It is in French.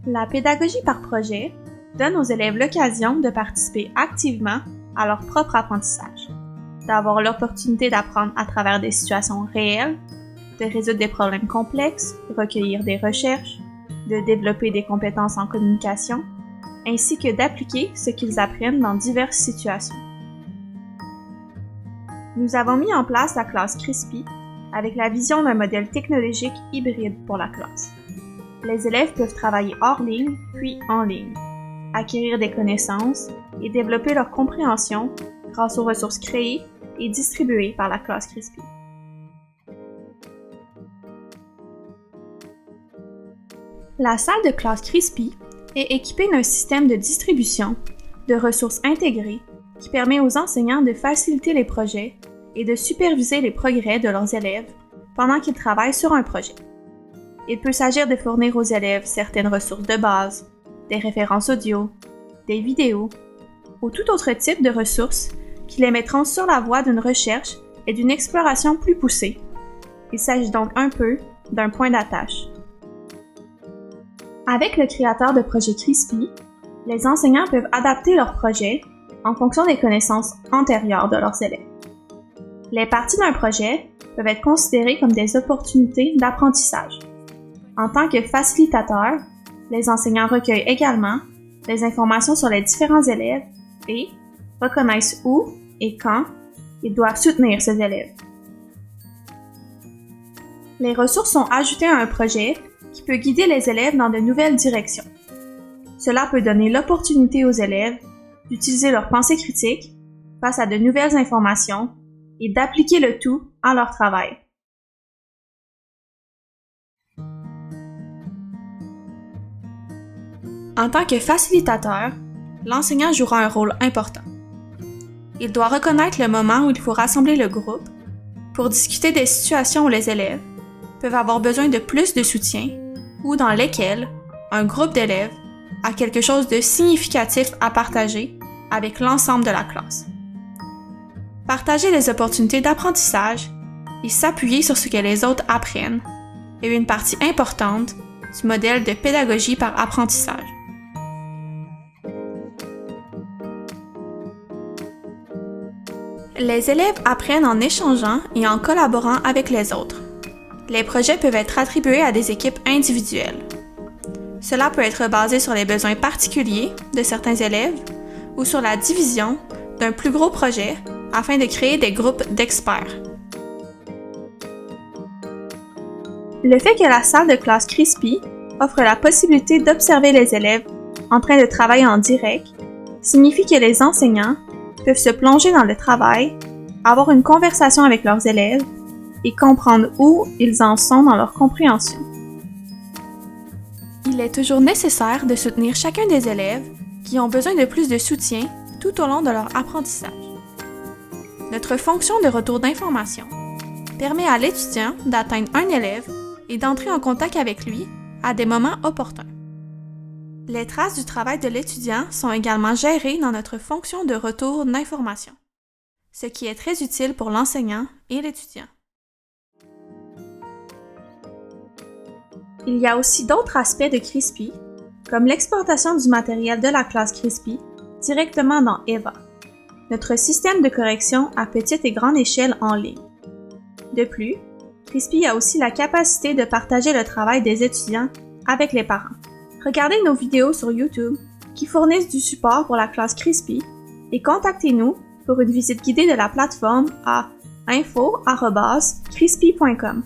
La pédagogie par projet donne aux élèves l'occasion de participer activement à leur propre apprentissage, d'avoir l'opportunité d'apprendre à travers des situations réelles, de résoudre des problèmes complexes, de recueillir des recherches, de développer des compétences en communication, ainsi que d'appliquer ce qu'ils apprennent dans diverses situations. Nous avons mis en place la classe Crispy avec la vision d'un modèle technologique hybride pour la classe. Les élèves peuvent travailler hors ligne puis en ligne, acquérir des connaissances et développer leur compréhension grâce aux ressources créées et distribuées par la classe Crispy. La salle de classe Crispy est équipée d'un système de distribution de ressources intégrées qui permet aux enseignants de faciliter les projets et de superviser les progrès de leurs élèves pendant qu'ils travaillent sur un projet. Il peut s'agir de fournir aux élèves certaines ressources de base, des références audio, des vidéos ou tout autre type de ressources qui les mettront sur la voie d'une recherche et d'une exploration plus poussée. Il s'agit donc un peu d'un point d'attache. Avec le créateur de projet Crispy, les enseignants peuvent adapter leur projet en fonction des connaissances antérieures de leurs élèves. Les parties d'un projet peuvent être considérées comme des opportunités d'apprentissage. En tant que facilitateurs, les enseignants recueillent également des informations sur les différents élèves et reconnaissent où et quand ils doivent soutenir ces élèves. Les ressources sont ajoutées à un projet qui peut guider les élèves dans de nouvelles directions. Cela peut donner l'opportunité aux élèves d'utiliser leur pensée critique face à de nouvelles informations et d'appliquer le tout à leur travail. En tant que facilitateur, l'enseignant jouera un rôle important. Il doit reconnaître le moment où il faut rassembler le groupe pour discuter des situations où les élèves peuvent avoir besoin de plus de soutien ou dans lesquelles un groupe d'élèves a quelque chose de significatif à partager avec l'ensemble de la classe. Partager les opportunités d'apprentissage et s'appuyer sur ce que les autres apprennent est une partie importante du modèle de pédagogie par apprentissage. Les élèves apprennent en échangeant et en collaborant avec les autres. Les projets peuvent être attribués à des équipes individuelles. Cela peut être basé sur les besoins particuliers de certains élèves ou sur la division d'un plus gros projet afin de créer des groupes d'experts. Le fait que la salle de classe Crispy offre la possibilité d'observer les élèves en train de travailler en direct signifie que les enseignants peuvent se plonger dans le travail, avoir une conversation avec leurs élèves et comprendre où ils en sont dans leur compréhension. Il est toujours nécessaire de soutenir chacun des élèves qui ont besoin de plus de soutien tout au long de leur apprentissage. Notre fonction de retour d'information permet à l'étudiant d'atteindre un élève et d'entrer en contact avec lui à des moments opportuns. Les traces du travail de l'étudiant sont également gérées dans notre fonction de retour d'information, ce qui est très utile pour l'enseignant et l'étudiant. Il y a aussi d'autres aspects de Crispy, comme l'exportation du matériel de la classe Crispy directement dans EVA, notre système de correction à petite et grande échelle en ligne. De plus, Crispy a aussi la capacité de partager le travail des étudiants avec les parents. Regardez nos vidéos sur YouTube qui fournissent du support pour la classe Crispy et contactez-nous pour une visite guidée de la plateforme à info@crispy.com.